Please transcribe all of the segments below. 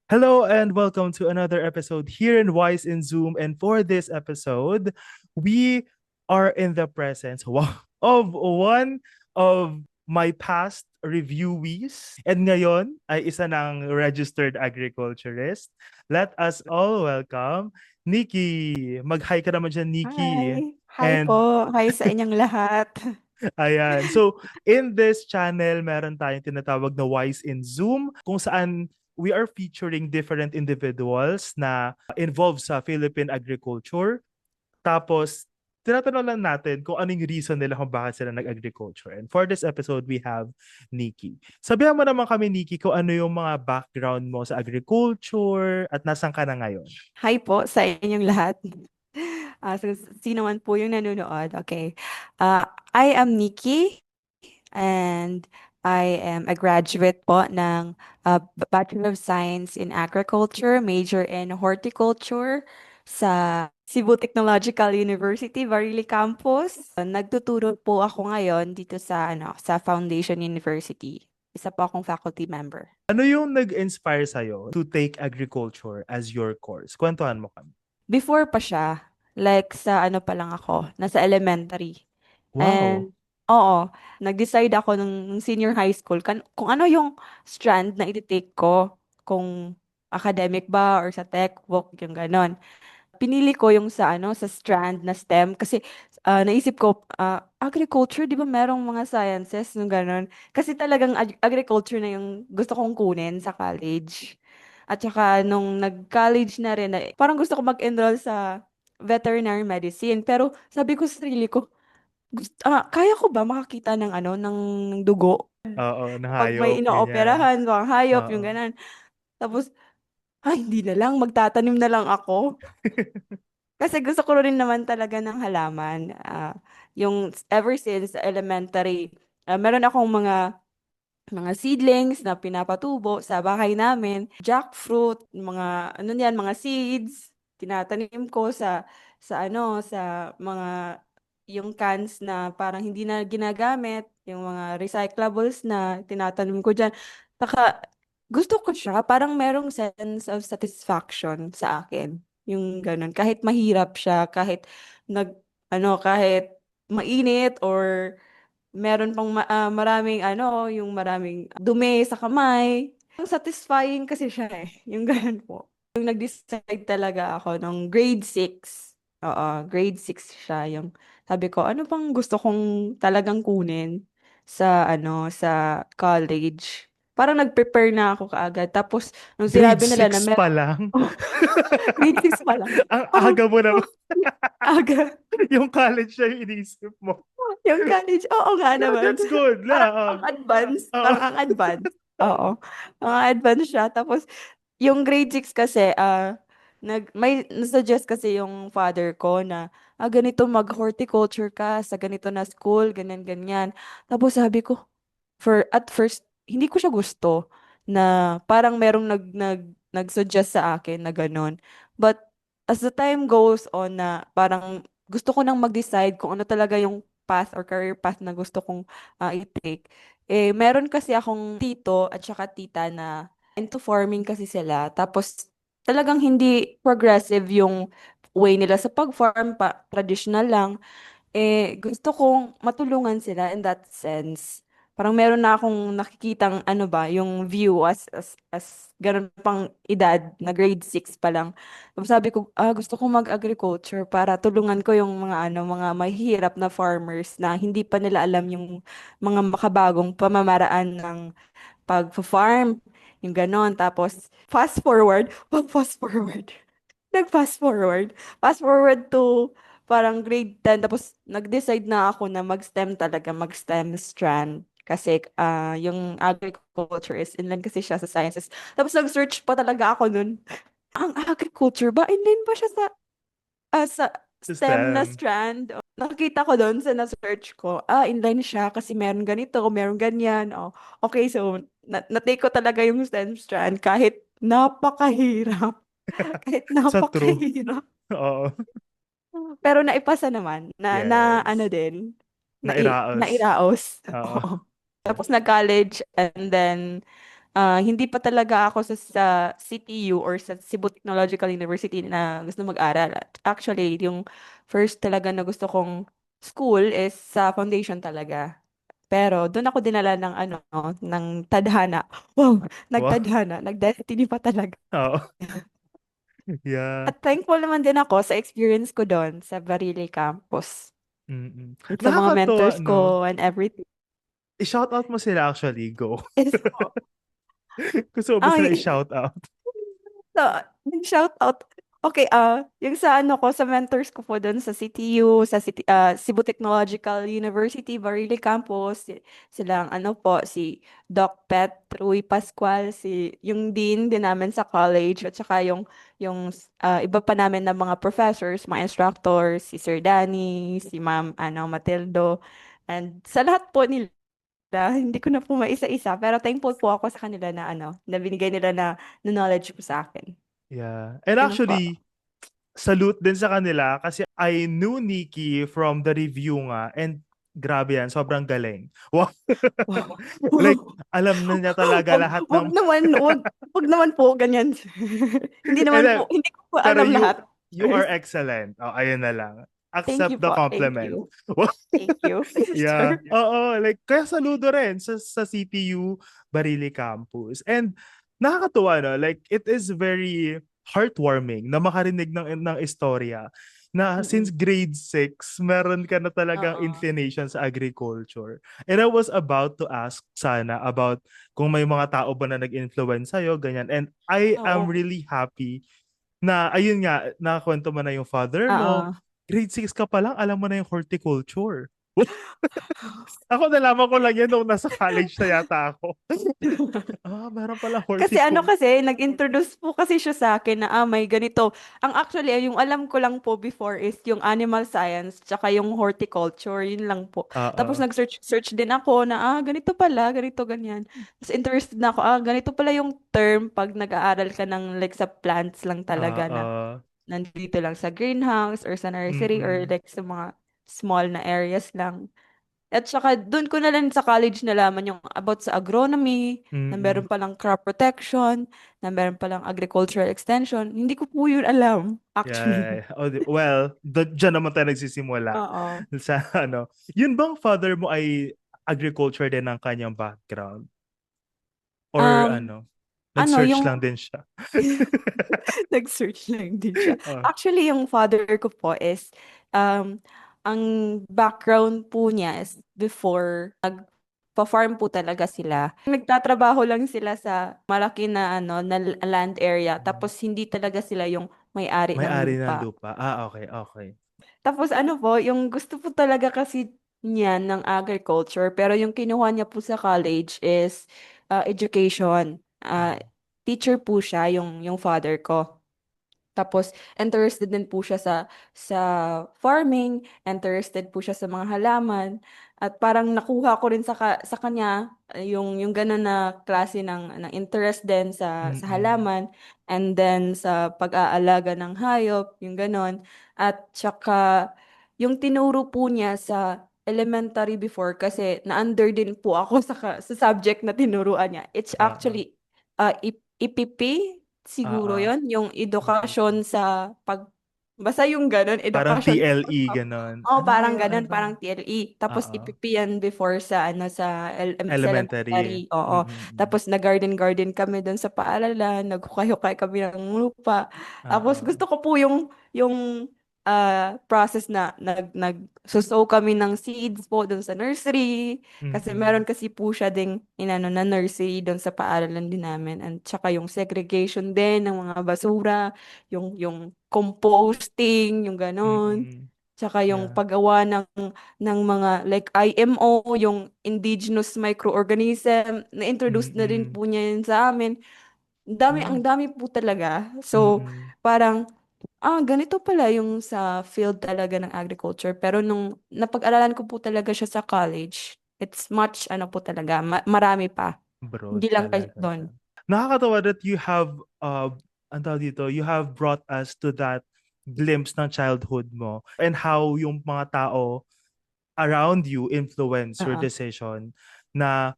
Hello and welcome to another episode here in Wise in Zoom. And for this episode, we are in the presence of one of my past reviewees. And ngayon ay isa ng registered agriculturist. Let us all welcome Nikki. Mag-hi ka naman dyan, Nikki. Hi. Hi And po. Hi sa inyong lahat. ayan. So, in this channel, meron tayong tinatawag na Wise in Zoom, kung saan we are featuring different individuals na involved sa Philippine agriculture. Tapos, tinatanong lang natin kung anong reason nila kung bakit sila nag-agriculture. And for this episode, we have Nikki. Sabihan mo naman kami, Nikki, kung ano yung mga background mo sa agriculture at nasan ka na ngayon. Hi po sa inyong lahat. So, sino man po yung nanonood. Okay. I am Nikki and I am a graduate po ng Bachelor of Science in Agriculture, major in Horticulture sa Cebu Technological University, Barili Campus. Nagtuturo po ako ngayon dito sa Foundation University. Isa po akong faculty member. Ano yung nag-inspire sa'yo to take agriculture as your course? Kwentuhan mo kami. Before pa siya, like sa ano pa lang ako, nasa elementary. Wow. And oo, nag-decide ako nung senior high school kung ano yung strand na iti-take ko, kung academic ba or sa tech, book, yung ganon. Pinili ko yung sa strand na STEM kasi naisip ko, agriculture, di ba merong mga sciences, nung ganon. Kasi talagang agriculture na yung gusto kong kunin sa college. At saka nung nag-college na rin, parang gusto ko mag-enroll sa veterinary medicine. Pero sabi ko sa sarili ko, kaya ko ba makakita ng ng dugo? Oo, Pag may nahayop, ganyan. inooperahan, mga hayop, Oo. yung ganon. Tapos, hindi na lang, magtatanim na lang ako. Kasi gusto ko rin naman talaga ng halaman. Yung ever since elementary, meron akong mga seedlings na pinapatubo sa bahay namin. Jackfruit, ano yan, mga seeds, tinatanim ko sa mga yung cans na parang hindi na ginagamit, yung mga recyclables na tinatanim ko dyan. Saka gusto ko siya, parang merong sense of satisfaction sa akin. Yung ganun. Kahit mahirap siya, kahit mainit or meron pang maraming yung maraming dumi sa kamay. Ang satisfying kasi siya eh, yung ganun po. Yung nag-decide talaga ako nung grade 6. Oo, grade 6 siya. Yung sabi ko, ano bang gusto kong talagang kunin sa college. Parang nag-prepare na ako kaagad. Tapos, nung Grade sinabi nila na 6 pa lang. grade 6 pa lang. Ang Parang, aga mo naman. aga. Yung college siya yung iniisip mo. Yung college, oo nga Yeah, naman. that's good. Parang La, ang advance. oo. Parang ang advance. Oo. Ang advance siya. Tapos, yung grade 6 kasi, may nasuggest kasi yung father ko na, ganito mag-horticulture ka sa ganito na school, ganyan, ganyan. Tapos sabi ko, at first, hindi ko siya gusto na parang merong nag-suggest sa akin na ganun. But as the time goes on na parang gusto ko nang mag-decide kung ano talaga yung path or career path na gusto kong i-take. Meron kasi akong tito at saka tita na into farming kasi sila. Tapos talagang hindi progressive yung way nila sa pag-farm pa, traditional lang. Gusto kong matulungan sila in that sense. Parang meron na akong nakikitang ano ba, yung view as ganun pang edad na grade 6 pa lang. Tapos sabi ko, gusto kong mag-agriculture para tulungan ko yung mga mahihirap na farmers na hindi pa nila alam yung mga makabagong pamamaraan ng pag-farm, yung ganon. Tapos, fast forward, fast forward. Nag-fast forward. Fast forward to parang grade 10. Tapos nag-decide na ako na mag-STEM talaga, mag-STEM strand. Kasi yung agriculture is inline kasi siya sa sciences. Tapos nag-search pa talaga ako nun. Ang agriculture ba? Inline ba siya sa STEM na System. strand? Nakita ko doon sa na-search ko. Inline siya kasi meron ganito, meron ganyan. Okay, so na-take ko talaga yung STEM strand kahit napakahirap. Kahit Sa true. napakahirap. Oo. Pero naipasa naman. Na ano Yes. din. Nairaos. Nairaos. Oo. Oo. Tapos nag-college and then Hindi pa talaga ako sa CTU or sa Cebu Technological University na gusto mag-aral. Actually, yung first talaga na gusto kong school is sa foundation talaga. Pero doon ako dinala ng ng tadhana. Wow, Wow. nagtadhana, nag-destiny pa talaga. Oo. Yeah. At thankful naman din ako sa experience ko doon sa Barili campus. Mm. At sa mga Nakakatuwa, mentors no? ko and everything. I-shoutout mo sila actually. Go. Yes po. Gusto mo ba sila Ay, i-shoutout? so, shout out. Okay, yung sa ko, sa mentors ko po doon sa CTU, sa Cebu Technological University, Barili Campus, silang po, si Doc Pet Rui Pascual, yung dean din namin sa college, at saka yung iba pa namin na mga professors, mga instructors, si Sir Danny, si Ma'am Matildo, and sa lahat po nila, hindi ko na po maisa-isa, pero thankful po ako sa kanila na na binigay nila na knowledge po sa akin. Yeah. And Ganun po. actually, salute din sa kanila kasi I knew Nikki from the review nga and grabe yan, sobrang galing. Wow. Wow. Like, alam na niya talaga Wag, lahat wag ng naman, wag naman po ganyan. Hindi and naman then, po, hindi ko po pero alam lahat. you are excellent. Oh, ayun na lang. Thank you Accept the po. Thank compliment. you. Thank you. Yeah. Sure. Oo, like kaya saludo rin sa CPU Barili Campus. And nakakatuwa no, like it is very heartwarming na makarinig ng istorya na since Mm-mm. grade 6 meron ka na talagang Oo. inclination sa agriculture. And I was about to ask sana about kung may mga tao ba na nag-influence sa'yo, ganyan. And I am Oo. really happy na ayun nga, nakakwento mo na yung father mo, Oo. grade 6 ka pa lang, alam mo na yung horticulture. Ako nalaman ko lang yan nung nasa college na yata ako. Meron pala Kasi horticulture. kasi, nag-introduce po kasi siya sa akin na may ganito. Ang actually, yung alam ko lang po before is yung animal science tsaka yung horticulture, yun lang po. Tapos Oo. nag-search din ako na ganito pala, ganito ganyan. Tapos interested na ako, ganito pala yung term pag nag-aaral ka ng like sa plants lang talaga na Oo. nandito lang sa greenhouse or sa nursery or Mm-mm. like sa mga small na areas lang. At saka doon ko na lang sa college nalaman yung about sa agronomy, na Mm-mm. meron palang crop protection, na meron palang agricultural extension. Hindi ko po yun alam, actually. Yeah. Well, dyan naman tayo nagsisimula. Oo. Sa ano. Yun bang father mo ay agriculture din ang kanyang background? Or Um, ano? ano, Nag-search lang yung din siya. nag-search lang din siya. Oh. Actually, yung father ko po is, um, ang background po niya is before, pa-farm po talaga sila. Nagtatrabaho lang sila sa malaki na na land area tapos hindi talaga sila yung may-ari ng May-ari ng lupa. lupa. Okay, okay. Tapos po, yung gusto po talaga kasi niya ng agriculture pero yung kinuha niya po sa college is education. Teacher po siya yung father ko. Tapos, interested din po siya sa farming, interested po siya sa mga halaman, at parang nakuha ko rin sa kanya yung gano'n na klase ng interest din sa Mm-mm. halaman, and then sa pag-aalaga ng hayop, yung gano'n. At saka, yung tinuro po niya sa elementary before, kasi na-under din po ako sa subject na tinuruan niya. It's Oo. actually IPP, siguro Oo. yon yung Mm-mm. edukasyon sa basta yung ganun, Parang edukasyon sa TLE, ganon. Oo, Ano ba parang yung ano ganun, ba? parang TLE. Tapos Oo. IPP yan before sa Elementary. elementary. Oo. Mm-mm. Tapos nag-garden doon sa paaralan, naghukay-hukay kami ng lupa. Tapos Oo. gusto ko po yung process na nagsusow kami ng seeds po doon sa nursery. Kasi Mm-mm. meron kasi po siya ding na nursery doon sa paaralan din namin. And tsaka yung segregation din ng mga basura, yung composting, yung ganon. Mm-mm. Tsaka yung Yeah. paggawa ng mga like IMO, yung indigenous microorganism, na-introduce na rin Mm-mm. po niya yun sa amin. Ang Oh. dami po talaga. So, Mm-mm. parang, ganito pala yung sa field talaga ng agriculture. Pero nung napag-aralan ko po talaga siya sa college, it's much, po talaga, marami pa. Broad Hindi lang kayo talaga siya. doon. Nakakatawa that you have, ang tawag dito, you have brought us to that glimpse ng childhood mo and how yung mga tao around you influence your Oo. decision na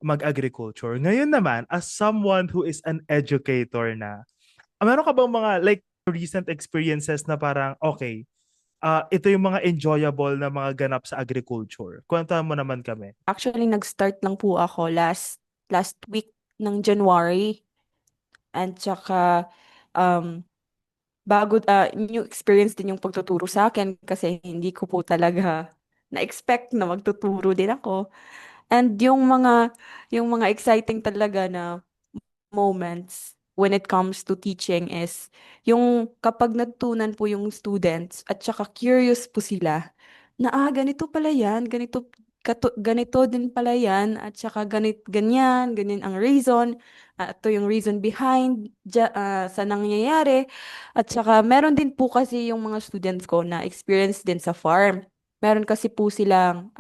mag-agriculture. Ngayon naman, as someone who is an educator na, meron ka bang mga like recent experiences na parang, okay, ito yung mga enjoyable na mga ganap sa agriculture. Kwenta mo naman kami. Actually, nag-start lang po ako last week ng January. And tsaka, um, new experience din yung pagtuturo sa akin kasi hindi ko po talaga na-expect na magtuturo din ako. And yung mga exciting talaga na moments when it comes to teaching is yung kapag natutunan po yung students at saka curious po sila na ganito pala yan, ganito din pala yan at saka ganyan ang reason at ito yung reason behind sa nangyayari at saka meron din po kasi yung mga students ko na experience din sa farm. Meron kasi po silang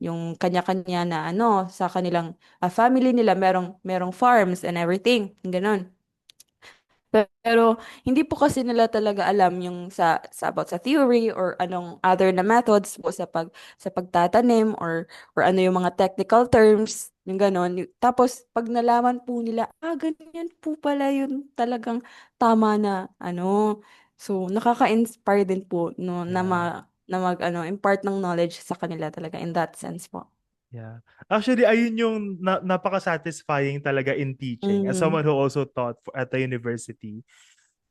yung kanya-kanya na sa kanilang family nila merong farms and everything, ganon. Pero hindi po kasi nila talaga alam yung sa about sa theory or anong other na methods po sa pagtatanim or ano yung mga technical terms, yung ganon. Tapos pag nalaman po nila, ganyan po pala yun talagang tama na So nakaka-inspire din po no Yeah. na mag impart ng knowledge sa kanila talaga in that sense po. Yeah. Actually, ayun yung napaka-satisfying talaga in teaching. As Mm. someone who also taught at the university,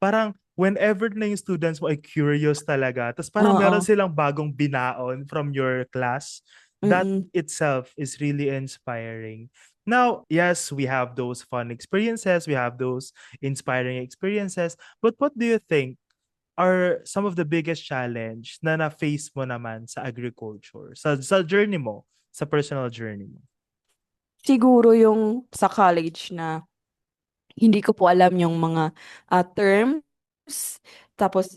parang whenever na yung students mo ay curious talaga, tapos parang meron Oo. silang bagong binaon from your class, that Mm. itself is really inspiring. Now, yes, we have those fun experiences, we have those inspiring experiences, but what do you think are some of the biggest challenge na na-face mo naman sa agriculture, sa journey mo, sa personal journey mo? Siguro yung sa college na hindi ko po alam yung mga terms. Tapos,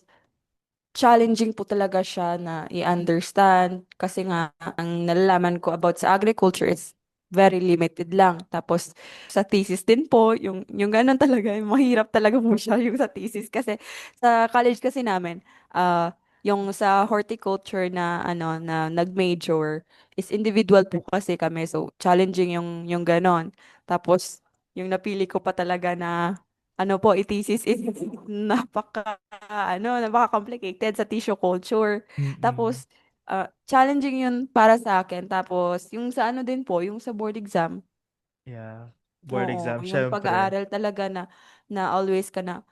challenging po talaga siya na i-understand kasi nga ang nalalaman ko about sa agriculture is very limited lang. Tapos sa thesis din po, yung ganun talaga, yung mahirap talaga po siya yung sa thesis kasi sa college kasi namin, yung sa horticulture na na nag-major is individual po kasi kami. So challenging yung ganon. Tapos yung napili ko pa talaga na po, i-thesis is napaka-complicated sa tissue culture. Mm-mm. Tapos, challenging yun para sa akin. Tapos, yung sa din po, yung sa board exam, Yeah. Board oo, exam, yung syempre. pag-aaral talaga na always ka na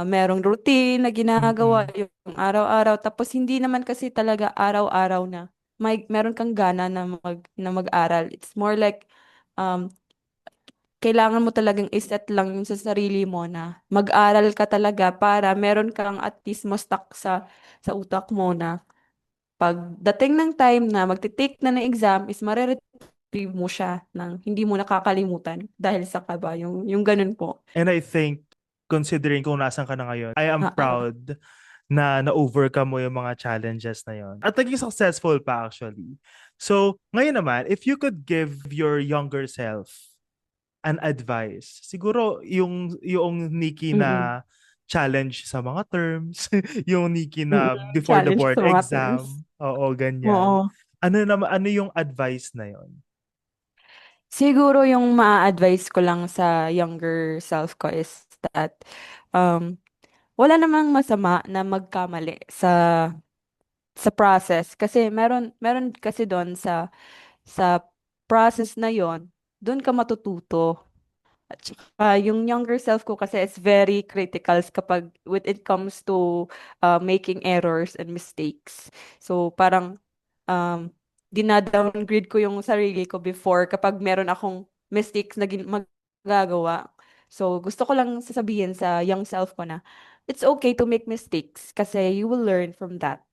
merong routine na ginagawa Mm-mm. yung araw-araw. Tapos, hindi naman kasi talaga araw-araw na meron kang gana na mag-aral. It's more like, um, kailangan mo talagang iset lang yun sa sarili mo na mag-aral ka talaga para meron kang at least mo stuck sa utak mo na pagdating ng time na magte-take na ng exam is retrieve mo siya ng hindi mo nakakalimutan dahil sa kaba, yung ganun po. And I think, considering kung nasan ka na ngayon, I am Oo. proud na na-overcome mo yung mga challenges na yon. At naging successful pa actually. So, ngayon naman, if you could give your younger self an advice, siguro yung Nikki Mm-mm. na challenge sa mga terms, yung Nikki Mm-mm. na before the Challenge board sa mga terms. exam, oo, ganyan. Oo. Ano yung advice na yon? Siguro yung ma-advise ko lang sa younger self ko is that um, wala namang masama na magkamali sa process kasi meron kasi doon sa process na yon doon ka matututo. At saka yung younger self ko kasi is very critical kapag when it comes to making errors and mistakes. So parang um dinadowngrade ko yung sarili ko before kapag meron akong mistakes na magagawa. So gusto ko lang sasabihin sa young self ko na it's okay to make mistakes kasi you will learn from that.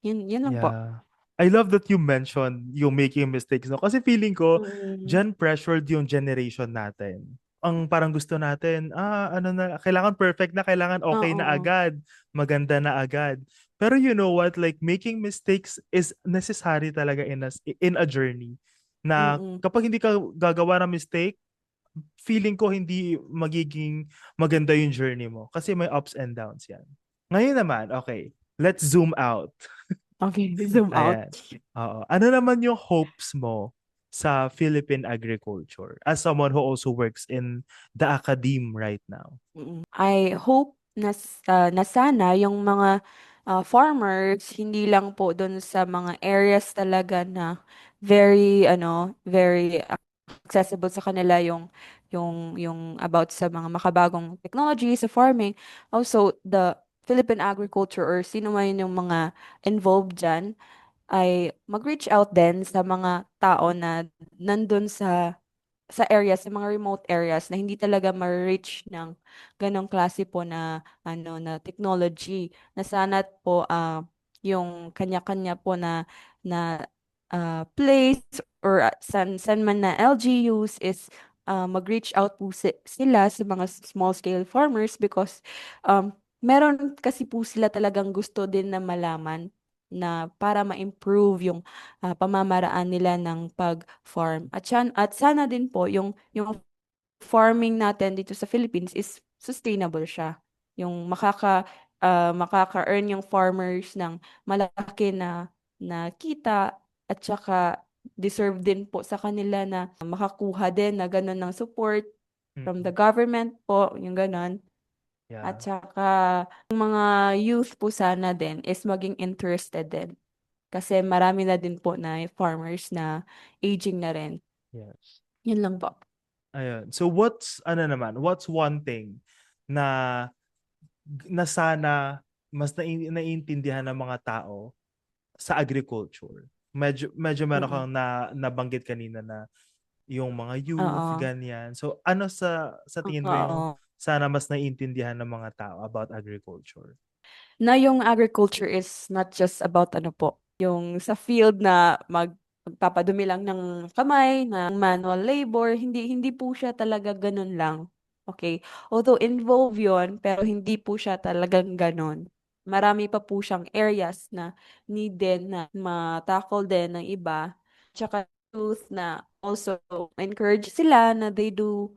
Yun lang po. Yeah. I love that you mentioned yung making mistakes, no? Kasi feeling ko, Mm. dyan pressured yung generation natin. Ang parang gusto natin, ano na, kailangan perfect na, kailangan okay na Oo. agad, maganda na agad. Pero you know what, like making mistakes is necessary talaga in a journey. Na Mm-mm. kapag hindi ka gagawa ng mistake, feeling ko hindi magiging maganda yung journey mo. Kasi may ups and downs yan. Ngayon naman, okay, let's zoom out. Okay, zoom out. Ayan. Oo. Ano naman yung hopes mo sa Philippine agriculture as someone who also works in the academe right now? I hope na sana yung mga farmers hindi lang po dun sa mga areas talaga na very accessible sa kanila yung about sa mga makabagong technology sa farming. Also, the Philippine agriculture or sino man yung mga involved dyan ay mag-reach out din sa mga tao na nandun sa areas, sa mga remote areas na hindi talaga ma-reach ng ganong klase po na na technology na sana po yung kanya-kanya po na place or san man na LGUs is mag-reach out po sila sa mga small scale farmers because meron kasi po sila talagang gusto din na malaman na para ma-improve yung pamamaraan nila ng pag-farm. At sana din po yung farming natin dito sa Philippines is sustainable siya. Yung makaka-earn yung farmers ng malaki na kita at saka deserve din po sa kanila na makakuha din na gano'n ng support from the Mm. government po, yung gano'n. Yeah. At saka yung mga youth po sana din is maging interested din. Kasi marami na din po na farmers na aging na rin. Yes. Yun lang po. Ayun. So what's one thing na sana mas naiintindihan ng mga tao sa agriculture? Medyo meron Mm-mm. kang nabanggit kanina na yung mga youth, Oo. ganyan. So ano sa tingin mo yung Oo. sana mas naiintindihan ng mga tao about agriculture? Na yung agriculture is not just about ano po, yung sa field na magpapadumi lang ng kamay, ng manual labor, hindi po siya talaga ganun lang. Okay? Although involve yon pero hindi po siya talagang ganun. Marami pa po siyang areas na need din na ma-tackle din ng iba. Tsaka youth na also encourage sila na they do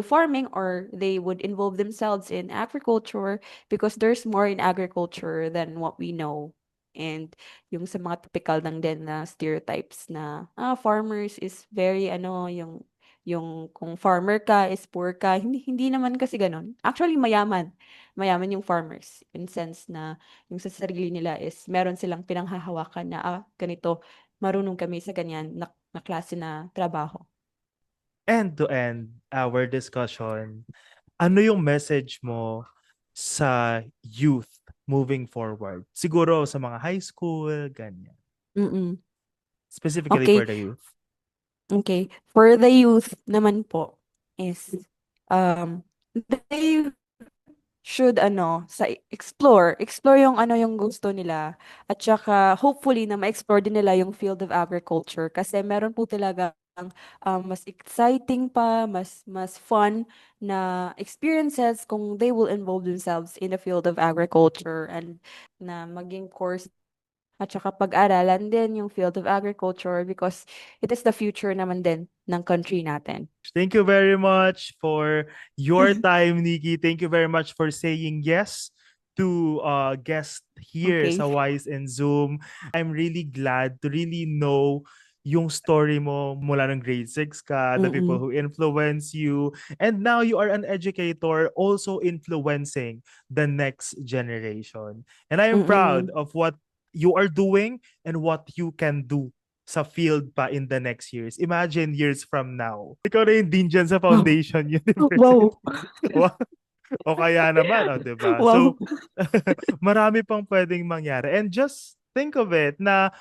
farming or they would involve themselves in agriculture because there's more in agriculture than what we know. And yung sa mga typical lang din na stereotypes na farmers is very yung kung farmer ka is poor ka. Hindi naman kasi ganun. Actually mayaman. Mayaman yung farmers in sense na yung sa sarili nila is meron silang pinanghahawakan na ganito marunong kami sa ganyan na klase na trabaho. And to end our discussion, ano yung message mo sa youth moving forward? Siguro sa mga high school, ganyan. Mm-mm. Specifically Okay. for the youth. Okay. For the youth naman po is um they should explore yung yung gusto nila at saka hopefully na ma-explore din nila yung field of agriculture kasi meron po talaga mas exciting pa, mas fun na experiences kung they will involve themselves in the field of agriculture and na maging course at saka pag-aralan din yung field of agriculture because it is the future naman din ng country natin. Thank you very much for your time, Nikki. Thank you very much for saying yes to guest here Okay. sa Wise and Zoom. I'm really glad to really know yung story mo mula ng grade 6 ka, the people Mm-mm. who influence you, and now you are an educator also influencing the next generation. And I am proud Mm-mm. of what you are doing and what you can do sa field pa in the next years. Imagine years from now. Ikaw na yung dean dyan sa Wow. Foundation University. Wow. O kaya naman, o diba? Wow. So, marami pang pwedeng mangyari. And just think of it na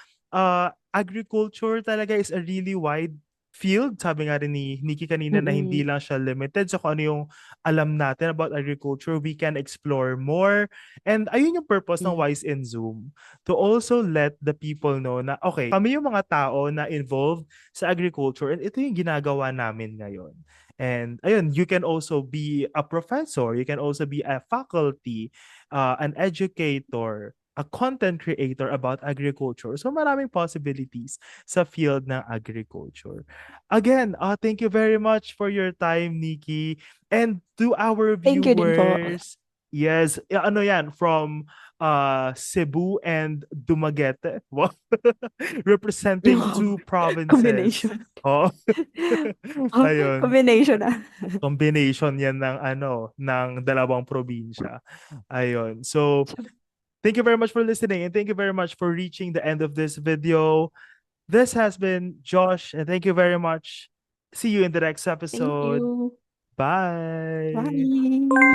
agriculture talaga is a really wide field. Sabi nga rin ni Nikki kanina na hindi Mm-mm. lang siya limited sa kung ano yung alam natin about agriculture. We can explore more. And ayun yung purpose ng Mm. Wise in Zoom. To also let the people know na, okay, kami yung mga tao na involved sa agriculture and ito yung ginagawa namin ngayon. And ayun, you can also be a professor, you can also be a faculty, an educator, a content creator about agriculture. So maraming possibilities sa field ng agriculture. Again, thank you very much for your time, Nikki. And to our Thank you din po. viewers, yes, ano yan, from Cebu and Dumaguete. Wow. Representing two provinces. Combination. Oh. Oh, Ayun. combination ah. Combination yan ng ng dalawang probinsya. Ayun. So, thank you very much for listening and thank you very much for reaching the end of this video. This has been Josh and thank you very much. See you in the next Thank episode. you. Bye. Bye.